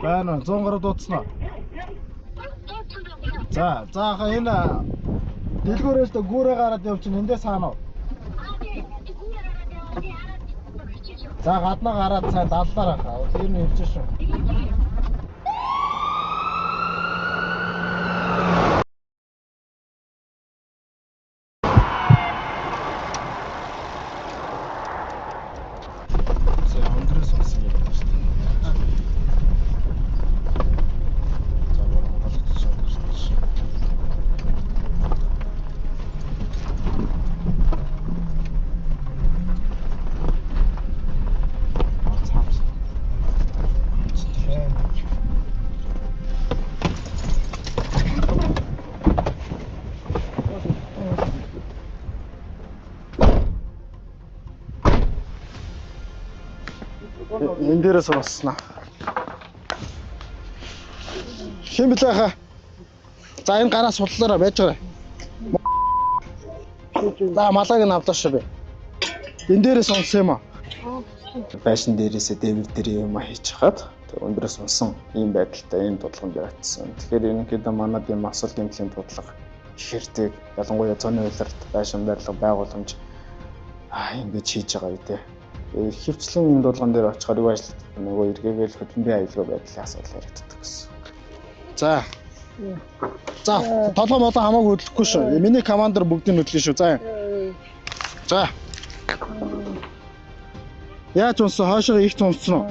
Байна 100 гаруй дуудсан уу? За энэ дэлгүүрээс дэ гүүрээ гараад явчихна эндээ саана уу? За гаднаа гараад цаа даллаар хаа. Тэр нь ирж шүү. Энэ дээрээс сонсноо. Хэн блэ хаа? За энэ гараа судлаараа байж байгаа. За малайг нь авлаа шүү би. Энэ дээрээс сонсон юм аа. Байшин дээрээсээ дэвэр дээр юм хийж хаад өндөрөөс унсан ийм байдалтай ийм дуудлаганд явагдсан. Тэгэхээр ерөнхийдөө манад юм асуулт гэмтлийн дуудлага ихэрдэг. Ялангуяа зооны үйлрэлт байшин барилга байгууламж ингэж хийж байгаа үү те. Хөвчлэн энэ дуулган дээр очихоор юу ажилладаг нөгөө эргээгээл хөдөлмөрийн аюулгүй байдлын асуудал яригддаг гэсэн. За толгой молоо хамаагүй хөдлөхгүй шүү. Миний командор бүгдийг хөдлөн шүү. За. Яаж унсан? Хаашаа их унсан уу?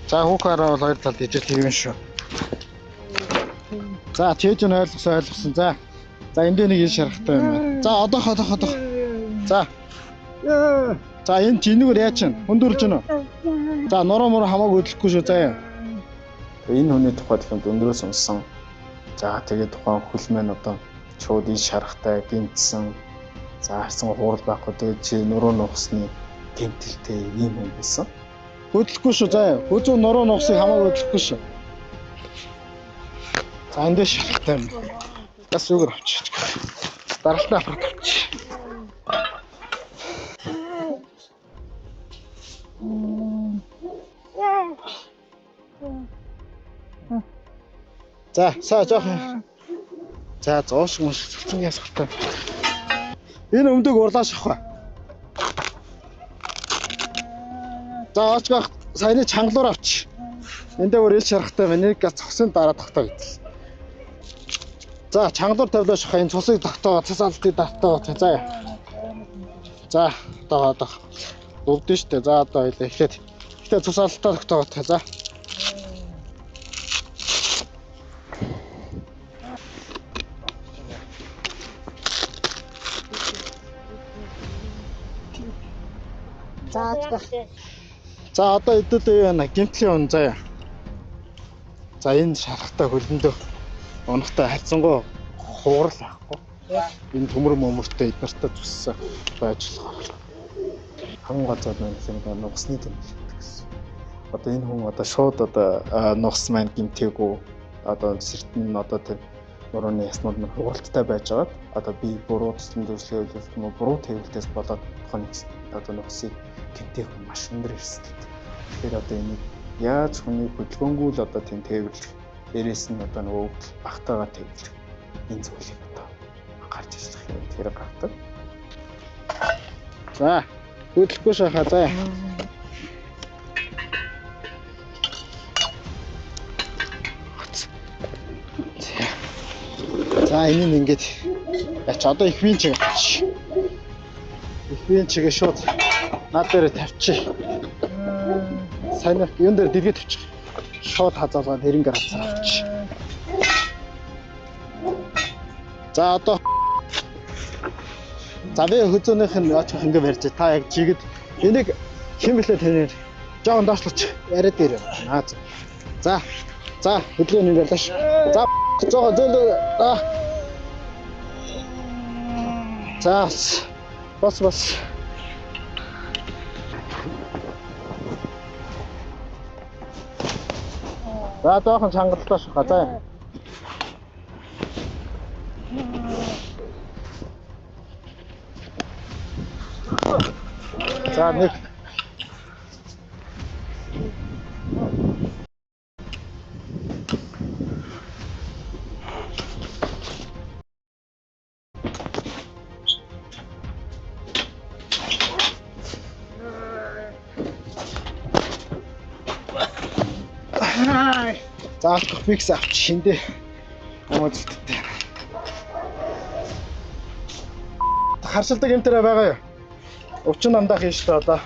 За хүүхээрээ бол хоёр талд ижил хийвэн шүү. За чийж нь ойлгосон. За энд нэг ин шарахтай юм байна. За одоох. За энэ жингээр яа чинь хүндүрлж гэнэ. За нуруу муруу хамаагүй хөдлөхгүй шүү. За энэ хүний тухайд юм өндрөөс унсан. За тэгээд тухайн хөлмэн одоо шууд ин шарахтай гинтсэн. За харсан хуурал байхгүй тэгээд чи нуруу нугасны гэмтэлтэй ийм юм байсан. Хөдлөхгүй шүү. За хүзүү нуруу нугасыг хамаагүй хөдлөхгүй шүү. За эндээ шарахтай юм. Бас үгээр авчиж. Даралтаа авах авчиж. За саа жоох. За зоош мөш цэцэн ясахтай. Энэ өмдөг урлааш авах. За очгох саяны чангалуур авч. Эндээ өөр ил шарахтай байна. Нэг цогсын дараа тогтоо гэдэг. За чангалуур тавилаач хаа энэ цусыг тогтоо цас алдыг давтаа. За одоо өвдөн штэ. За одоо эхлээд цус алдтаа тогтоо. За. За одоо эдэлээ яана гимтлийн он заяа. За энэ шарахтай хөлөндөө онохтой хайцсангуу хуурал байхгүй. Энэ төмөр мөмөртэй эднэртэй зүссэн байж болох. Хан газар маань нугасны тэмдэглэдэг гэсэн. Одоо энэ хүн одоо шууд одоо нугас маань гимтээгүй одоо сэртэн одоо тэр нурууны яснууд маань хууралттай байж байгаад одоо би буруу төслийн зөвшлөгийг хэлсэн юм буруу төвлөлтөөс болоод тухайн одоо нугасыг гимтээх маш өндөр эрсдэлтэй. Тэгэхээр одоо энийг яаж хүний хөдөлгөөнгүй л одоо тийм тээвэрлэх дээрээс нь одоо нөгөө багтаагаа тээвэрлэх энэ зүйлийг одоо гарч ажиллах юм тэр гардаг. За хөдлөхгүй шахаа заа. За энэ нь ингээд яч одоо их вин чиг авч. Их вин чигээ шууд над дээр тавьчих. Сайн юун дээр дэлгээ тавьчих. Шууд хазаалгаад хэрэнгээр хацаа авч. За одоо За би хөзөөнийх нь очих ингэ барьж та яг чигэд энийг химэлээ танаар жоон доошлооч яриад дээр. За. За хөдөлгөөний нэг байлаач. За жоо зөөлөө. За бас. За жоохон чангалтай шүү. За. За нэг. За фикс авч шиндээ. Амжилттай. Харшилдаг юм тэрэ байгаа юу? Өчн намдаа хийн штэ одоо.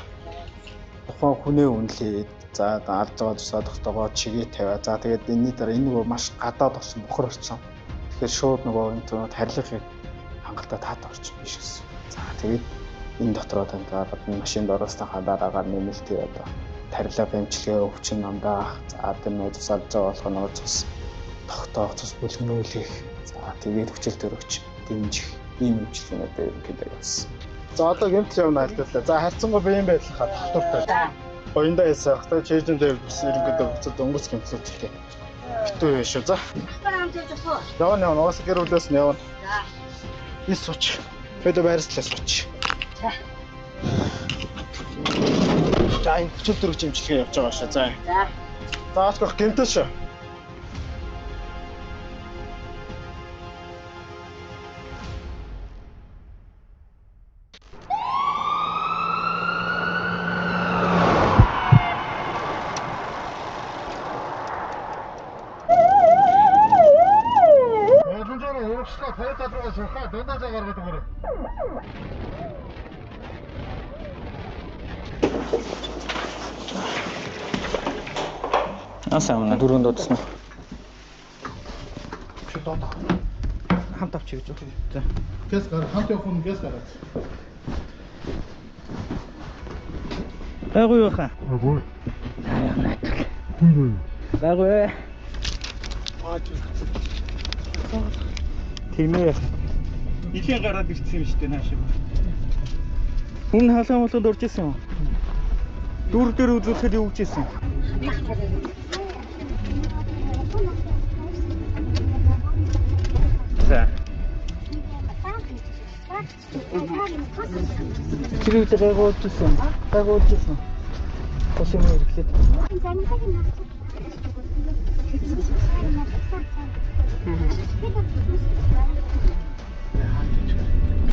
Тухайн хүнээ үнэлээд за алж байгаа тусаа тогтоогоо чигээ тавиа. За тэгээд энэний дараа энэ нөгөө маш гадаад орчин бохор орчин. Тэгэхээр шууд нөгөө энэ зүүн харилцагыг хангалттай таатай орчин биш гэсэн. За тэгээд энэ дотроо таньгаад машинд ороосныхаа дараагаар нэмэлтээ одоо тарилга эмчилгээ өвчин намдаа за тэр нөгөө тусаалж байгаа болох нөгөө цус тогтоох цус бүлгнүүлэх за тэгээд хүчил төрөгч дэмжих ийм эмчилгээнүүдээ ерөнхийдөө явуулсан. За одоо гэмтэл явна альталаа. За харьцангуй биеийн байдлахаа доктортай. Оюндаа ясах та чэйжэн дээр бас ерөнхийдөө буцаад өнгөц гэмтлүүдтэй. Битүү яа шүү. За. Явна угаасаа гэр бүлээс нь явна. За. Би сууч. Хэдэ байрслаа сууч. За. За энэ хүчил төрөгч эмчилгээ явж байгаа шүү. За. За. За аахгүй гэмтэл шүү. Асаамна дөрөнд дуудсан. Чи доо. Хамт авч гэж үү? За. Гэс гар хамт явах нь гэс гараад. Агуу яха. Агуу. Аа найтрал. Агуу. Тиймээ. Илийн гараад ирсэн юм шүү дээ нааш. Энэ халуун болоод урж исэн юм. Дүр дээр үзүүлэхэд юу гэж исэн? За. Тэр үедээ гайгуулжсэн. Ташим ирэхлээд.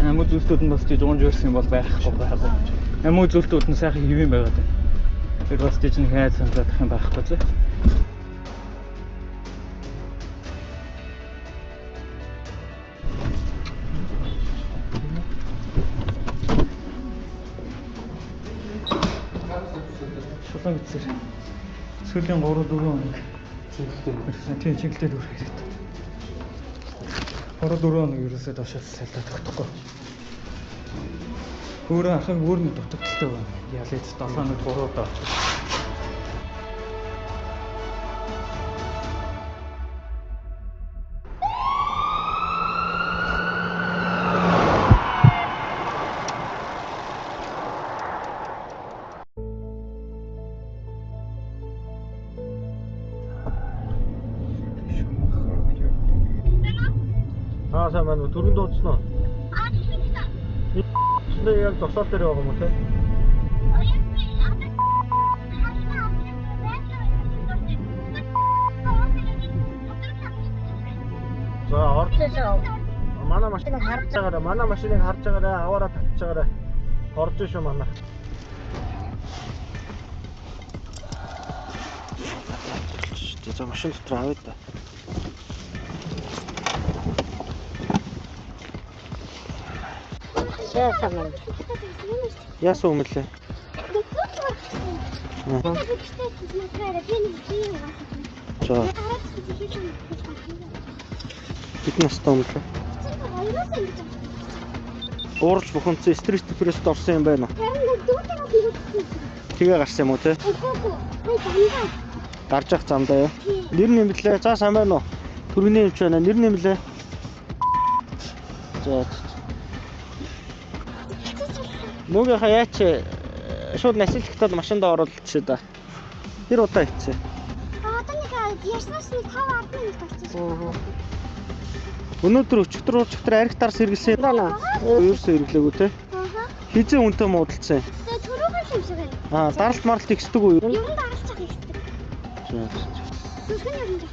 Амуу зүйлтүүд нь бас тийж уунжирсан бол байхгүй. Амуу зүйлтүүд нь сайхан хэвэн байгаад байна. Тэр бас тийж нэг хайр санагдах юм байхгүй зү. Шулан үтсэр. Сүүлийн 3-4 хоног чиглэлтэй чиглэлтэй дүр хэрэгтэй. 3-4 хоног ерөөсөө доошоос сайлдаад тогтохгүй. Өөрөө ахын өөрний дутагдaltaй байна. Ялээд 7 хоног 3 удаа. Сайн байна уу? Төрөнд дуудсан уу? Тэ яг зогсоол дээр байгаа юм уу те? За орчихсон. Манай машиныг харж байгаарай. Манай машиныг харж байгаарай. Аваараа татж байгаарай. Орж шүү манай. За машин дотор авъя да. Яасан юм лээ? За. Бид настай юм лээ. Уурж бухимдсан стресс депресд орсон юм байна. Харин дүүтэйгээ хэрэгцсэн. Тэгээ гарсан юм уу те? Гарч явах замдаа юу? Нэр нэмлээ. За сайн байна уу? Төрөний юмч байна. Нэр нэмлээ. За. Нүгийнхаа яач шууд насилхтад машинд оруулчихсан да. Тэр удаа ицсэн. Одоо нэг яснаас нэг 5-10 минут болчихсон. Өнөөдөр өчигдөр архитаар сэргэлсэн юм байна. Ерөөсөө хэрэглээгүй те. Хизээ үнтэй муудалцсан. Тэгээ түрүүгээр юм шиг байна. Аа, даралт маралт ихсдэг үү? Юм даралцах ихтэй. За. Сүсгэн юм жах.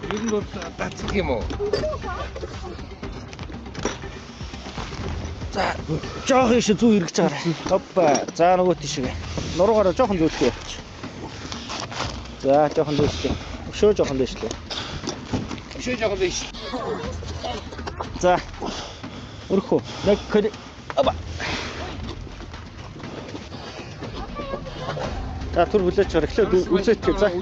Ер нь бол дацдаг юм уу? За, жоох ийш зүү хэрэгж байгаа. Хоппа. За нөгөө тийшээ. Нуруугаараа жоохон зүүлтэй явчих. За, жоохон зүүлтэй. Өшөө жоохон дэвшлээ. Өшөө жоохон дэвш. За. Өрхөө. Нэг код. Аба. За, түр хүлээж чаар. Эхлээд үзээч. За.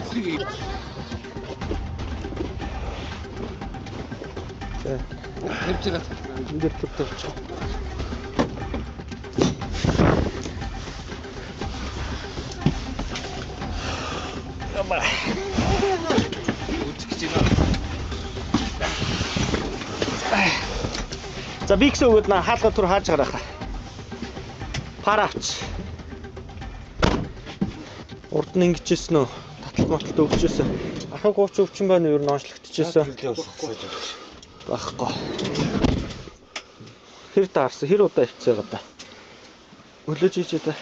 Хэмжээ. Ингээд төвч. Аба. Үзэж байна. За бикс өгөөд на хаалга түр хааж гарах. Пар авч. Урд нь ингэжсэн нөө. Таталт маталт өгчээсэн. Ахын гууч өвчин байна юу ноошлогдчихсэн. Багхгүй. Хэр таарсан? Хэр удаа ивцээ гадаа. Өлөөж ийж та.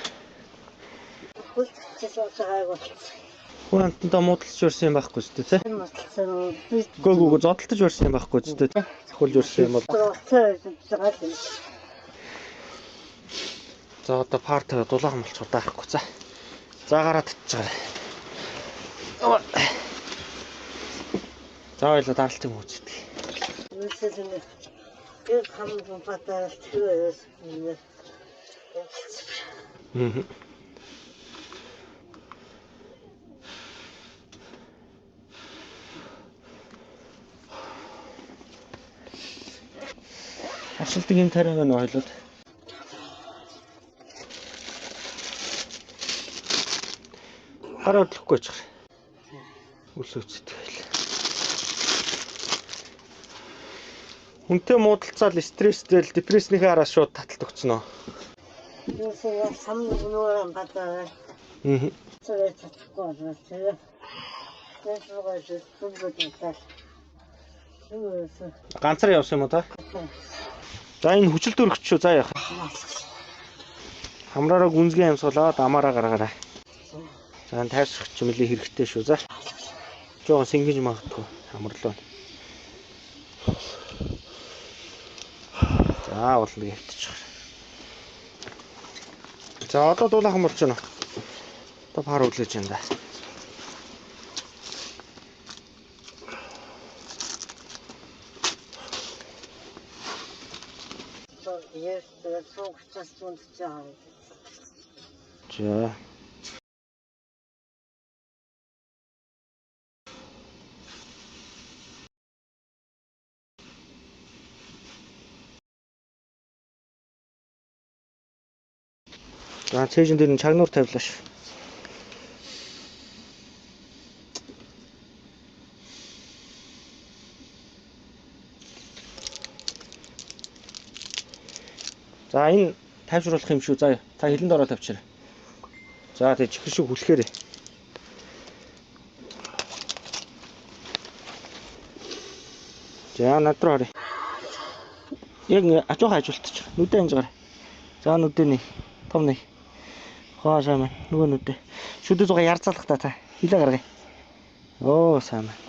Хүлцсэн цагаагүй. Хүн амтандаа муудалж өрсөн юм байхгүй зү тэ. Муудалсан. Гүг зодтолж өрсөн юм байхгүй зү тэ. Захиулж өрсөн юм бол. За одоо партаа дулаахан болчих даахгүй за. За гараад татчихаа. За ойлоо даралт юм үздэг. Үсэлэн гэр хамт батал чивээс. Ашилтдаг юм тариаг нь ойлоод. Хараад лхгүй ч. Үс үцдэг байл. Хүнтэй муудалцаал стресстэй депрессийнхээ араас шууд таталт өгцөнө. Үсээ сам нүрэн батал. Цэвэр татахгүй байна. Тэгээ. Тэсрэгээс зүгдээ. Ганцаар явсан юм уу та? За энэ хүчил төрөгч шүү за яах. Хамраараа гүнзгий амьсгалаад амаараа гаргаарай. За энэ тайвшрах ч мөлийн хэрэгтэй шүү за. Жохон сэнгэж магадгүй хамарлаа. За болно гэвтчих. За одоо дулаахан болж байна. Одоо пар өглөөж байна да. За. За цээжин дээр нь чагнуур тавилаа шүү. За энэ тайвшруулах юм шүү. За та хилэнд ороо тавьчаарай. За тэг чихэр шиг хүлэхээрээ. За над руу орё. Яг ажуухан ажуултчих. Нүдэ анжгаар. За нүдэний том нэг. Хоо сайн байна. Нөгөө нүдэ. Шүдэ зугаа ярцаалах та. Хилээ гаргая. Оо сайн байна.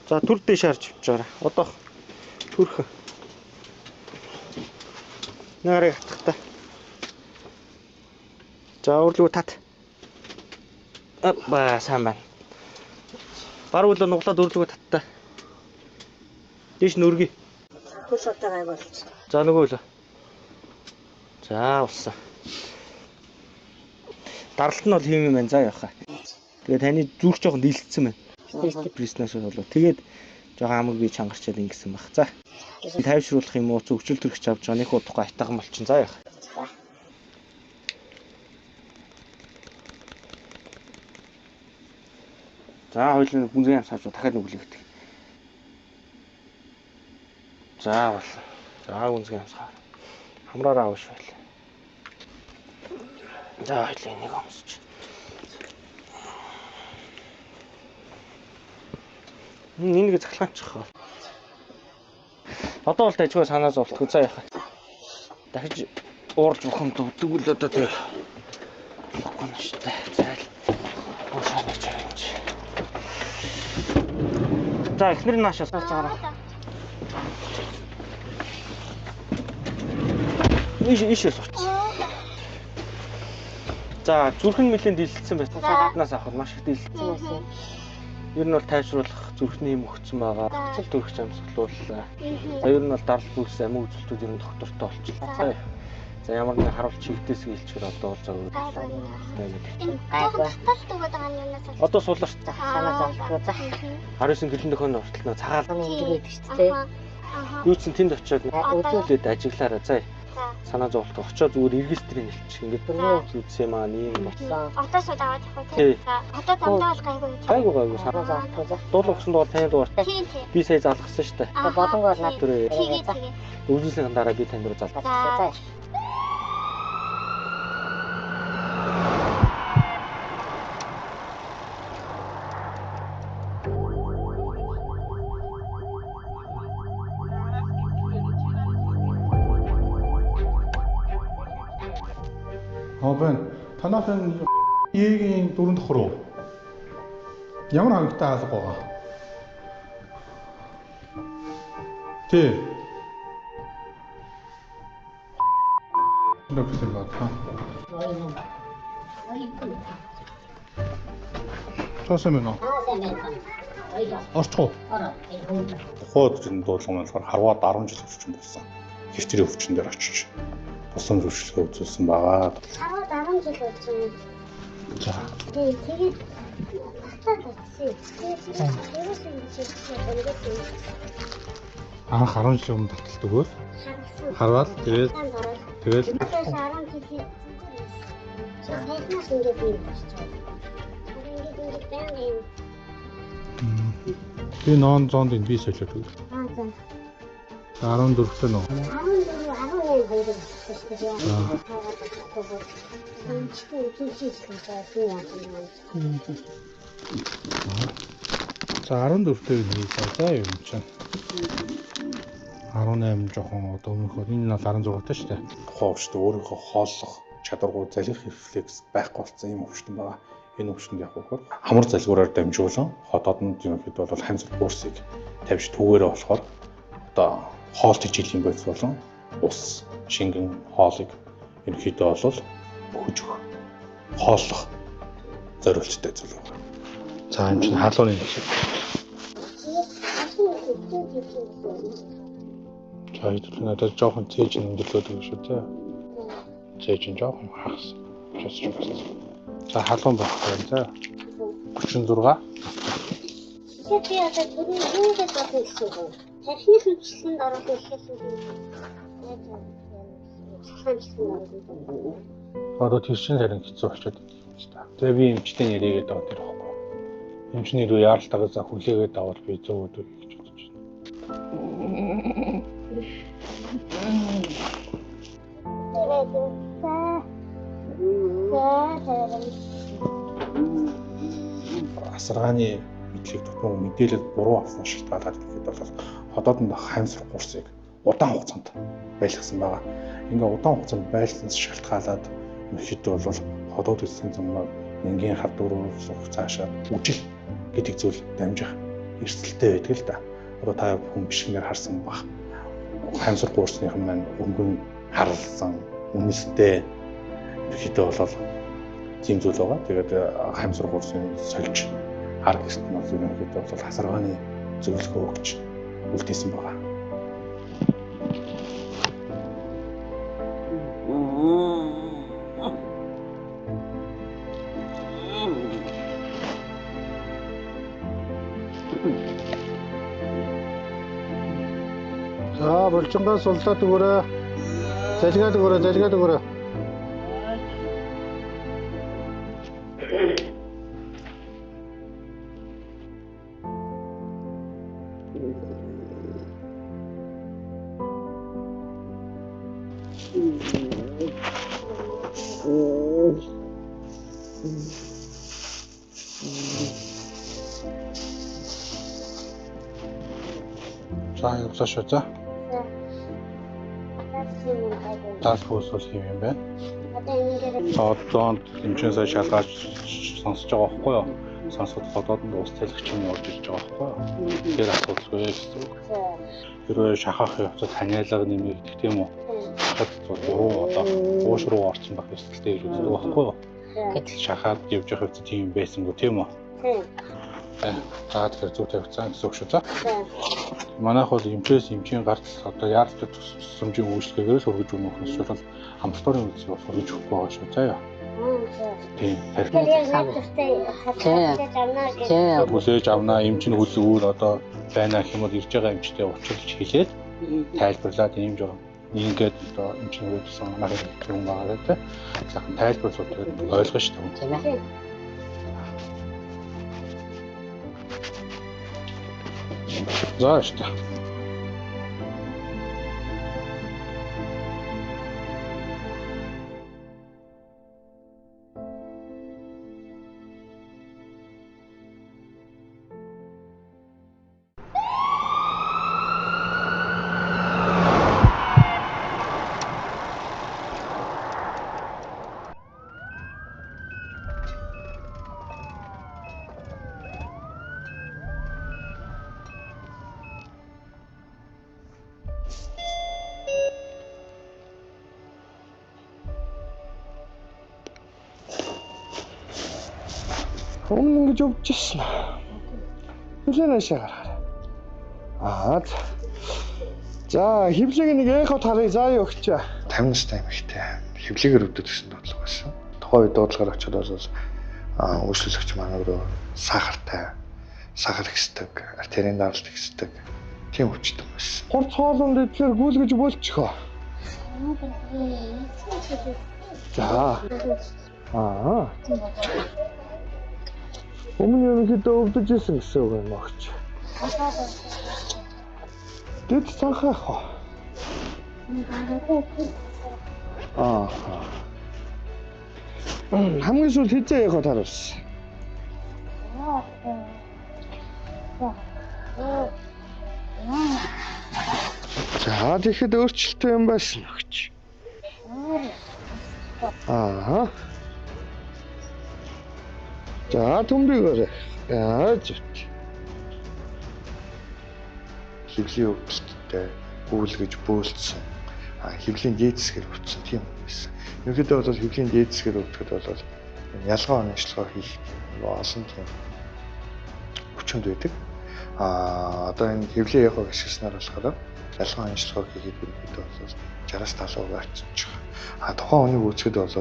За түр дэш харж авчаарай. Одоо түрх. Наарыг хатгахта. За өөрлөгөө тат. Апа сайн байна. Бар үлээ нуглаад өөрлөгөө таттай. Дэш нүргий. Хүс отогай болчих. За нөгөө үлээ. За улсаа. Даралт нь бол хийм юм байна. За явах. Тэгээ таны зүрх жоохон дийлдсэн байна. Приснаас болоо. Тэгээд жоохон амаг би чангарчаад ингэсэн баг. За. Тайвшруулах юм уу? Зөвчл төрөгч авч байгаа нэг удахгүй айтайхан болчихно. За яах. За хоёулаа гүнзгий амсаач дахиад нүглээгдэх. За болсон. За гүнзгий амсгаа. Хамраараа аваш байл. За хоёулаа нэг амсч. Энийг захлаачих. Одоо бол дайггүй санаа зовтгоо цаа яхаа. Дахиж уурж бухимд өгдөг л одоо тэг. Гон штэ. Зайл. Уушаач юм чи. За эхнэр нь наашаа сууж байгаа. Иш сууч. За зүрхэн нэлээд дийлэлсэн байсан. Гаднаас авах маш их дийлэлсэн байсан. Ер нь бол тайвшруулах зүрхний юм өгсөн байгаа. Цэцэл төрөгч амьсгалууллаа. За ер нь бол дарал бүс амин үзэлтүүд ер нь доктортой болчихлоо. За ямар нэг харуулж чивдээс гэлчээр одоо бол зөв. Одоо суулаа шүү дээ. Санаа зовлоо за. 19 гэлэн дөхөн ортолноо цагаал Ингээд шүү дээ. юу ч тэнд очиод үзүүлээд ажиглаараа заа. Санаа зовлоо очиод зүгээр регистрийн хэлчих. Ингээд үзсэн маа нэг болсон. Одоо шууд аваад явах үү? Одоо дандаа бол Гайгүй санаа зовлоо. Дуулгасан дугаар таны дугаар. Би сая залгасан шүү дээ. Болонгоор над Тэр тэгээ. үйлчлэгийн дараа би танд руу залгасан. байна. Танаас энэ Егийн дөрөв давхар уу? Ямар хангалттай хаалга байгаа? Тий. Нөхцөл бат хаа. Тосэмэнэ. Орчхоо. Тухайд энэ дуулан болохоор харваад 10 жил өвчин болсон. Хэвтрийн өвчин дээр очиж босом зөвшөлтөө үзүүлсэн байгаа. Хараад 10 жил болсон. За. Тэгээд Анх 10 жилийн өмнө таталт өгөөл. Харваад тэгээд 10 жил. Сайхнаас ингээд юм болчихсон. Ингээд байна. Би нон зонд энэ би солиод өгөө. 14 тань уу? 18 хоног болчихсон шүү дээ. За 14-тэй хийлээ. За юм чинь. 18 жоохон одоо өмнөхөр энэ бол 16-тай шүү дээ. Тухайн өвчтөд өөрийнхөө хооллох чадваргүй залхих рефлекс байхгүй болсон юм өвчтөн байгаа. Энэ өвчтөнд яг хөөр хамар залгуураар дамжуулан ходооднд ерөнхийд бол хамсар курсыг тавьж түгээрээ болохоор одоо хоол тэжээлийн байц болон ус шингэн хоолыг ерөнхийдөө бол өгж өгөх хооллох зорилттой зүйл байна. За энэ чинь халууны нэг шиг. За ಇದು надад жоохон цээж өндөрлөөд өгөх шүү дээ. Цээж нь жоохон хагас. За халуун байх байна за. 36. Би одоо түрүү юугаар бодсон гэсэн юм. Тархины хэмжлэнд орох хэлсэн юм. Одоо тийшин харин хэцүү болчиход байна шүү дээ. Тэгээ би эмчтэй нэрээгээд аваад ирэх байхгүй. Эмчний рүү яаралтайгаа за хүлээгээд авал би зөв өдөр гэж бодож байна. Асаргааны мэдлэг тутмын мэдээлэл буруу авсан шалтгаалаад ихэд бол ходоодонд хамсар курсыг удаан хугацаанд байлгасан байгаа. Ингээ удаан хугацаанд байлгасан шалтгаалаад ерөнхийдөө бол ходоод үлсэн замаар энгийн хадууруур цаашаа үжил гэдэг зүйл дамжих эрсдэлтэй байдаг л да. Одоо та хүн бишгээр харсан баг. Хамсар курсных маань өнгөн харлсан үнэлтэй ерөнхийдөө бол тийм зүйл байгаа. Тэгээд хамсар курсын сольж хар гэсэнд нь ерөнхийдөө бол хасаргааны зөвлөгөө өгч үлдээсэн байгаа. За булчингаас суллаад өгөөрэй. Залгаад өгөөрэй. За явлаа шүү за. Тас бүсэл хийм юм байна. Одоо хэмжээсээ шалгаж сонсож байгаа байхгүй юу? Сонсоод хотод ус цэлгч юм орж ирж байгаа байхгүй юу? Тэр асуудалгүй гэсэн үг. Хэрвээ шахах явцад ханиалга нэмэгдэх тийм үү? Шахад дуруу одоо ууш руу орсон байх ёстой гэж үздэг байхгүй юу? Гэтэл шахаад явж явах хэвчээ тийм байсангүй тийм үү? За тэгэхээр зүг тавьцсан гэсэн үг шүү за. Манайх бол эмчийн гарт одоо яарч сүмжийн үйлчлэгээр сургаж өгөх нь бол амбулаторийн үйлчлэг сургаж өгөх байгаа шүү заяа. Тийм. Хүлээж авнаа эмчийн хүлээгүүр одоо байна гэх юм бол ирж байгаа эмчтэй уулзч хэлээд тайлбарлаад ийм жоо ингээд одоо эмчийн үйлсэн манай юм байгаа гэдэг. Сайхан тайлбарлуулж тэгээд ойлгоно шүү дээ. Тийм ээ. За что? Өмнө ингэж өвчсөн. Хүлээн ашаа. За, хөвлөгийг нэг эхо тарыг заа юу гэж. 50 настай юм ихтэй. Хөвлөгээр өвдөд гэсэн бодлого байсан. Тухайн үед дуудлагаар очиод бол үйлчлэгч манай руу сахартай, сахар ихсдэг, артерийн даралт ихсдэг тийм өвчтөн байсан. Хурц хоолунд идэхээр гүйлгэж бөлчихөө. За. Өмнө ерөнхийдөө өвдөж исэн гэсэн үг юм агч. Дэд цанхаах. Хамгийн сүүл хизээ яхаа таруулсан. За тэгэхэд өөрчлөлтөө юм байсан агч. За төмбөгөөр. Зүт. Хөвлийн өвдөлттэй үүлгэж бөөлдсөн. Хөвлийн дээдсгэр өвдсөн тийм байсан. Ерөнхийдөө бол хөвлийн дээдсгэр өвдөд бол ялгаа онцлогоо хийх олон тийм өвчнөд байдаг. Одоо энэ хөвлийн яхаа гიშгснээр болохоор ялгаа онцлогоо хийхэд ерөнхийдөө бол 60-70% арчиж байгаа. Тухайн хүний үүсгэд бол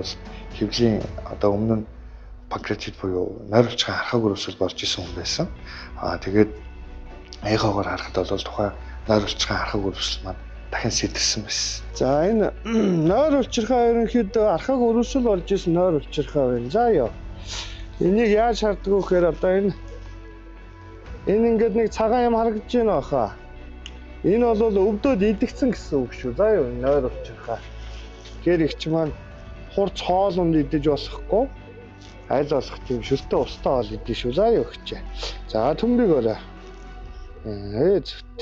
хөвлийн одоо өмнө нь панкреатит буюу нойролцохын архаг өрөөсөл борж исэн хүн байсан. Тэгээд аягагаар харахад бол тухайн нойролцохын архаг өрөөсөл маань дахин сэтэрсэн байсан. За энэ нойр улчирхай ерөнхийдөө архаг өрөөсөл болж исэн нойр улчирхай байна. За ёо. Энийг яаж шаарддаг вэ гэхээр одоо энэ ингээд нэг цагаан юм харагдаж байна баха. Энэ бол өвдөд идэгцэн гэсэн үг шүү. За ёо нойр улчирхай. Тэгэхээр их ч маань хурц хоолунд идэж болохгүй. Айл болох тийм шүлтэй устаа хоол идэх шүү. За ёо гэж. За төмбөгөөрэй. Зүт.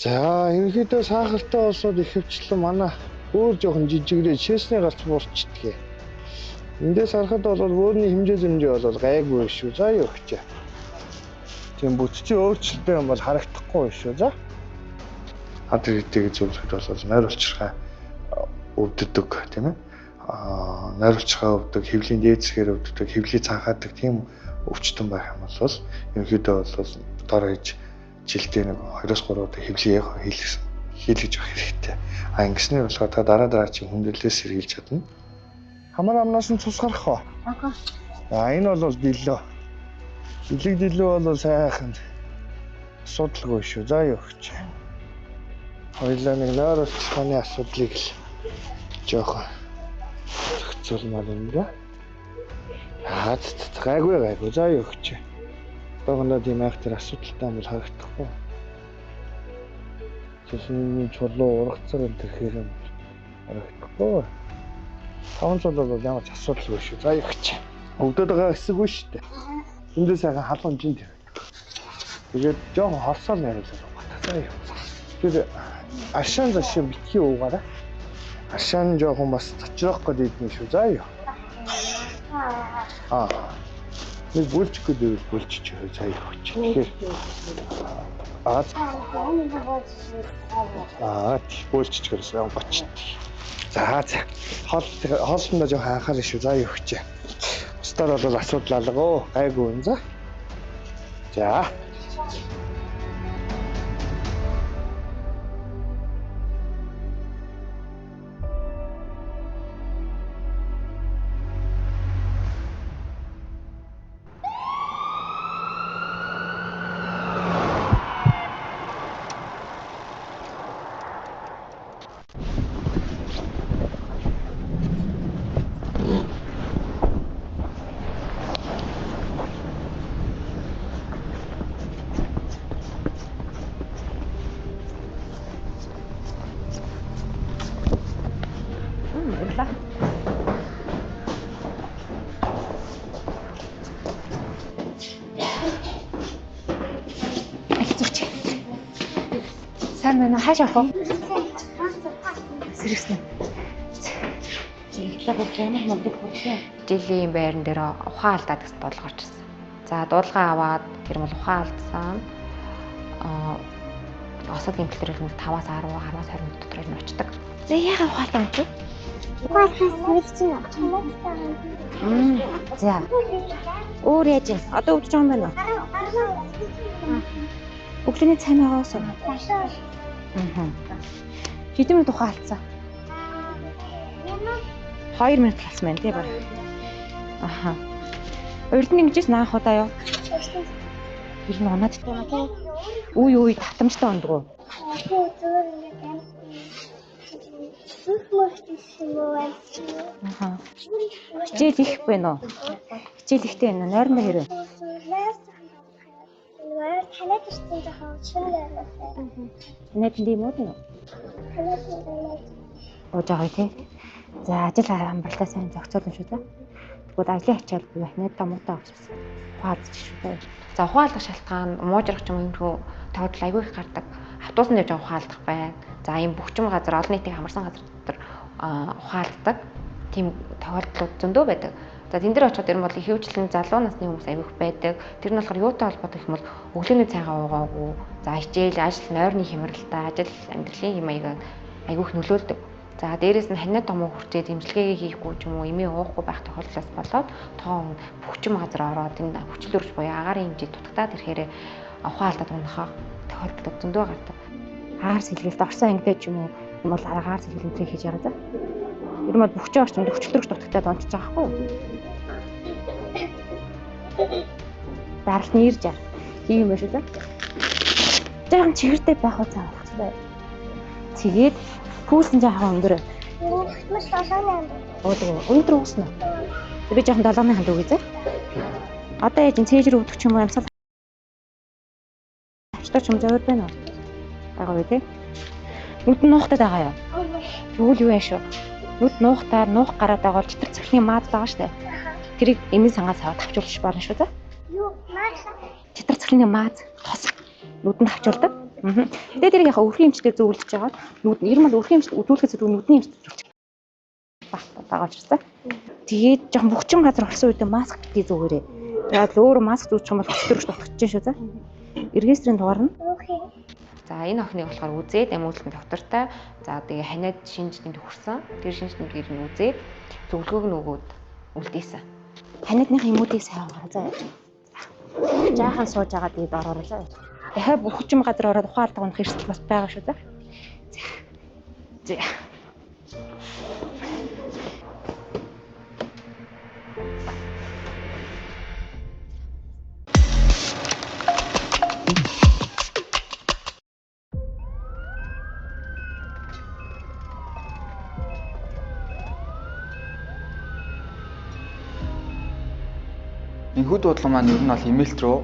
За ерөнхийдөө сахартай болсод ихэвчлэн манай өөр жоохон жижигрээ шээсний гарч буурчдгийг. Эндээс харахад бол өөрийн хэмжээ бол гайгүй шүү. За ёо гэж. Тийм бүтцийн өөрчлөлттэй юм бол харагдахгүй шүү. За. Адритыг зөвлөхөд бол нойр улчирхай өвддөг тийм ээ. Нойр улчирхай өвддөг, хөвлийн дээдсгээр өвддөг, хөвлийн цанхаадаг тийм өвчтөн байх юм бол ерөнхийдөө бол дор хаяж жилдээ нэг 2-3 удаа хөвлийн яхаа хийлгэж явах хэрэгтэй. Ингэснээр болохоор та дараа чи хүндрэлээс сэргийлж чадна. Хамар амнаас нь цус гарах уу? Энэ бол дэлөө. Дэлэг дэлөө бол сайхан асуудалгүй шүү. За ёо гэж. Хоёлаа нэг нойр уртчилгааны асуудлыг л жоохон зохицуулмаар юм да. Гайгүй заа юу гэж. Богоно тийм айхтар асуудалтай юм бол харагдахгүй. Тэсний чулуу ургацар энэ төрхээр юм харагдахгүй. 500 бол ямар ч асуудалгүй шүү. За юу гэж. Өвдөд байгаа хэсэггүй шүү дээ. Эндээ сайхан халамжинд тэр. Тэгээд жоохон хорсоор найруулсан байна. За юу. Тэр ашаан зашиг битгий уугаарай. Ашаан жоохон бас цочрох гэдэг юм шүү. За юу. Нэг бүлчих гэдэг бүлчих заа юу гэж. Тэгэхээр бүлчих гэсэн гоч. За хоолсондоо жоохон анхаарал шүү. За юу гэж. Бусдаар бол асуудал алгаа. Гайгүй юм за. За. Сайн байна уу? Хаашаа авах вэ? Сэрэгсэн. Зэглээ болж ямар модыг хүрсэн. Жилийн байран дээр ухаан алдаад гэсэн дуулга орчихсон. За дуулгаа аваад тэр бол ухаан алдсан. Осод гэмтэл төрөл 5-аас 10, 10-аас 20 минут дотор нь очдог. За яагаад ухаалтаа юм бэ? Ухаалхаас мэрэгчэн авчихсан. За. Өөр яаж вэ? Одоо өвдөж байгаа юм байна уу? Өглөөний цай байгаас уу? Хэдэн минут ухаалцсан? 2 минут болсон байна тий баг. Аха. Урд нь ингэж наах удаа юу? Тэр нь унаад байгаа тий. Үй татамжтай ондгоо. Аха. Хичээл их байна уу? Хичээл ихтэй байна уу? Нойрмор хэрэг. Танайд ирсэн жоохон шинэ байлаа. Танайд тийм үү? Ожоо тий. За ажил хамбалтаа сайн зохицуулна шүү дээ. Тэгвэл ажлын ачаал буюу ханаад томогтой авчихсан. Ухаалцчих шүү дээ. За ухаалдах шалтгаан муужрах ч юм уу тохиолдол айгүй их гардаг. Автобусанд явж ухаалдах байна. За ийм бөхчм газар олон нийтийг хамарсан газар дотор ухаалддаг. Тийм тохиолдлууд зөндөө байдаг. За тэн дээр очиход ер нь бол их хөвчлэн залуу насны хүмүүс айгүй их байдаг. Тэр нь болохоор юутай холбоотой гэх юм бол өглөөний цайгаа уугаагүй. За хичээл, ажил, нойрны хямралтай, ажил, амьдралын юм аяг айгүй их нөлөөлдөг. За дээрээс нь ханаа томоо хүрчээд имчилгээгээ хийхгүй ч юм уу эмээ уухгүй байх тохиолдлоос болоод тоон бөхчм газар ороод энэ хүчлөрч буюу агаарын хэмжээ дутагдаад ирэхээр ухаалдаад унахаа тохиолдол зөндөө гардаг. Агаар сэлгэлд орсон ангитай ч юм уу юм бол агаар сэлгэлэнтрийг хийж байгаа даа. Ер нь бол бөхчөө орчинд хүчлөрч дутагдаад онцож байгаа хгүй. Даралт нь ирж ар. Тийм байх шүү дээ. Жаахан чигэртэй байх уу цаавах хэрэгтэй. Тэгээд пүүлсэн жаахан өндөр. Маш олон юм. Өндөр ууснаа. Би жоохон 7-ны ханд үгүй зэ. Одоо яаж ин цээж рүү өдөх ч юм уу амсал. Авчтаач юм зөөр байна уу? Байгаа үү те? Нүд нуухтаад байгаа юу? Тэгвэл юу яаш вэ? Нүд нуухтаар нуух гараад байгаа бол читэр цахилын маад байгаа штэ. Тэрийг эмийн сангаас аваад авчуулж болно шүү дээ. Юу маад? Читэр цахилын маад тос нүдэнд авчуулдаг. Тэгээд тэрийг яхаа өрхийн эмчтэй зөвлөж байгаа. Нүд ер нь бол өрхийн эмчтэй үзүүлэхээс илүү нүдний эмчтэй зөвлөж байгаа учраас. Тэгээд жоохон бөхчм газар орсон үед маск бий зүгээрээ. Тэгээд өөр маск зүүчих юм бол хөтөрөж дутчихж шүү дээ. Эргээстрийн дугаар нь. За энэ охиныг болохоор үзээд амиулсан доктортай за тэгээ ханаад шинж тэмдэг хүрсэн. Тэр шинж тэмдгийг нь үзээд зөвлөгөөг нь өгөөд үлдээсэн. Ханиадныхын юмуудыг сайн хараа заа. Жаахан сууж байгаа дээд ороорой заа. Дахиад бөхчм газар ороод ухаалдаг унах эрсдэл бас байгаа шүү дээ. За. Энэхүү дуудлага маань ер нь бол имэйлт рүү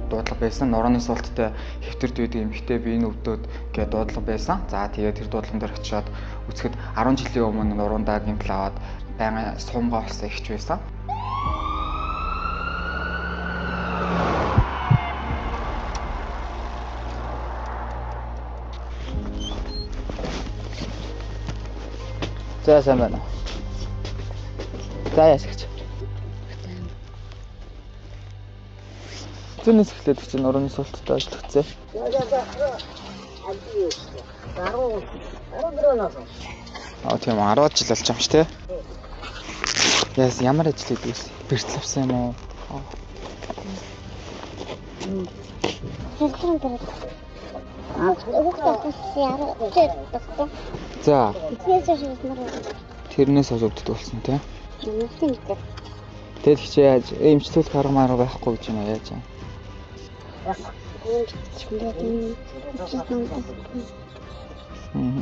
дуудлага байсан. Нурууны суулттай хэвтэрд үйдэг эмэгтэй биеийн өвдөд гэдэг дуудлага байсан. За тэгээд тэр дуудлаган дээр очиод үзэхэд 10 жилийн өмнө нуруундаа гэмтэл аваад байнгын сумгаа болсон ихч байсан. За сайн байна. За ясагч. Зүүнээс эхлээд чинь нурууны суулттай ажиллагдсан. Тийм 10 жил болж байгаа юм чи тий. Яс ямар ажил хийдэг вэ? Бэртэл авсан юм уу? За. Тэрнээс хойш болсон тий. Тэгэл хичээ яаж эмчлүүлэх арга марга байхгүй гэж байна яаж юм.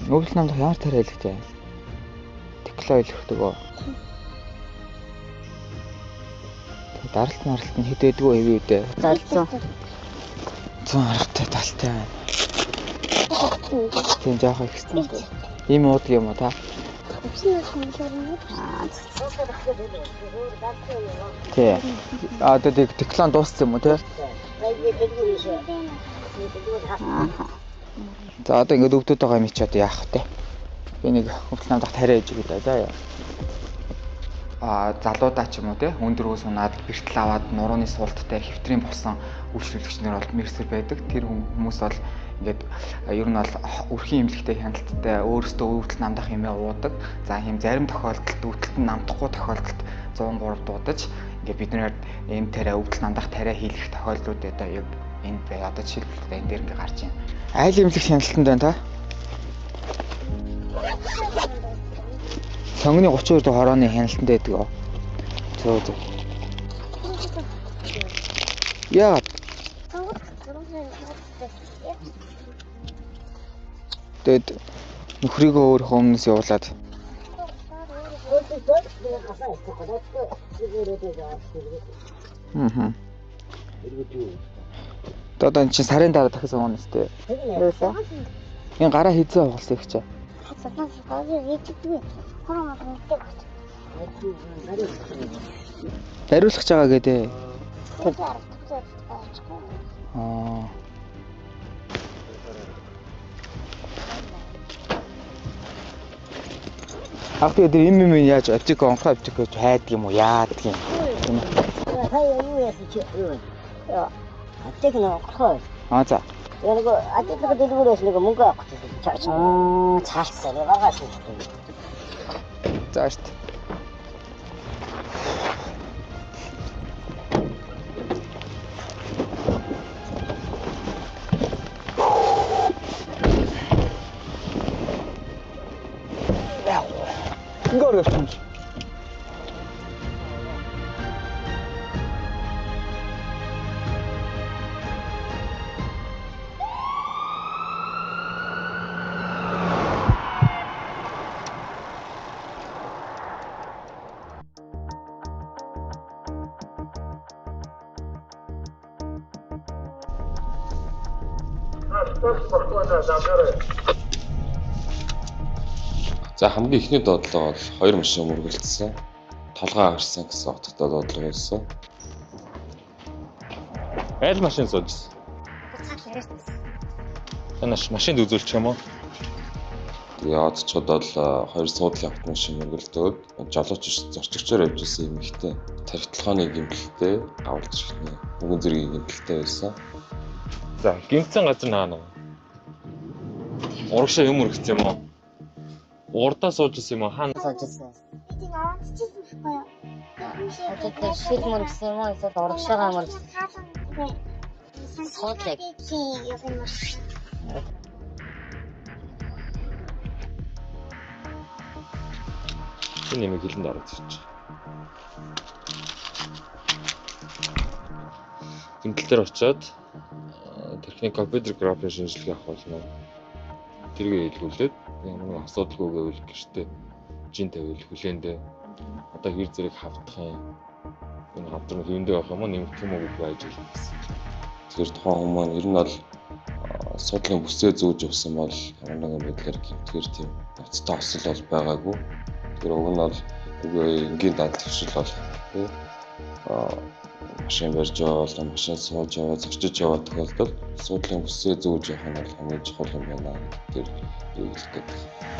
Өвөл намд ямар тариа хэлэхтэй. Текло хэлэхдэг үү? Даралт маралт нь хэд байдгүй хэвээ үдэ. 100. 100 аргатай талтай байна. Тийм жоох ихсэн. Ийм уудаг юм уу та? Тий. Одоо теклон дууссан юм уу те? За одоо ингээд өвдөд байгаа юм чи одоо яах вэ? Би нэг өвөл намдах тариа ээж өгöd аа. Залуудаа ч юм уу те өндөр ус унаад бэртэл аваад нурууны суулттай хэвтрийн болсон үйлчлүүлэгчнэр бол мерсэр байдаг. Тэр хүмүүс бол ингээд ер нь бол өрхийн эмнэлэгтэй хяналттай өөрөөсөө өвдөл намдах юмээ уудаг. За ийм зарим тохиолдолд өвдөлт нь намдахгүй тохиолдолд 103 дуудаж ингээд бид нэр энэ тариа өвдөл намдах тариа хийх тохиолдлууд одоо яг энд бай одоо жишээлбэл энэ дээр ингээд гарч байна. Айл эмнэлэг хяналтанд байна та? Сонгоны 32 дахь хорооны хяналтанд байдаг оо. Зөө. Яа. Тэгэд нөхрийгөө өөрийнхөө өмнөөс явуулаад. Одоо энэ чинь сарын дараа дахиж сонгоно өстэй. Юусаа? Энэ гараа хийзээ хугалсан их чаа. Дариулах чагаа гэдэг. Ахтай дээр юм яаж аптик онхоо аптик гэж хайдаг юм уу яадаг юм. Хаяа юу яасан чи юу? Аптик нөө онхоо. За. Яг аптик дэлгүүрээс нэг мөнгө авах гэж цаашдаа гаргаж ирсэн. За шүү. Ингээд явчихсан. За хамгийн ихний доотлого бол 2 машин мөргөлдсөн. Толгой агарсан гэсэн утгатай доотлого байсан. Айл машин суулжсэн. Танаш машинд үзүүлчих юм уу? Тэгээ одчод бол 2 суудлын автомашин мөргөлдөөд жолооч зорчигчоор явж ирсэн юм ихтэй. Тархитлохооны гэмтэлтэй авалж ирсэн. Мөнгөн зэргийн гэмтэлтэй байсан. За гэмтсэн газар наана. Урагшаа юм өргөцсөн юм уу? Урдаа суужсэн юм уу? Хаана суужсэн? Би тийм аваад чижсэн байхгүй юу? Тэгээд шил мөргсөн юм уу? Эсвэл урагшаагаа мөргсөн? Суудлаа. энэ юм хилэнд ороод ирчих. Гэмтэл дээр очиод техник компьютер график шинжилгээ авах болно. Тэргээ хэлгүүлээд ямар асуудалгүй гэвэл гэртээ жин тавил хүлээндээ одоо хэр зэрэг хавдах юм энэ хамтран хэвэндээ байх юм уу нэмэгдэх юм уу гэдгийг ажиглах гэсэн. Тэгэхээр тухайн хүмүүс маань ер нь бол асуудлын бүсээ зөөж явсан бол ямар нэгэн байдлаар гэмтгээр тийм ноцтой осол бол байгаагүй. Тэр уг нь бол энгийн дадал хвшил бол тий машин барьж яваад машин сууж яваад зочиж яваад тохиолдолд асуудлын бүсээ зөөж явах нь бол хамгийн чухал юм байна. Тэр юу хэлэх гээд байна.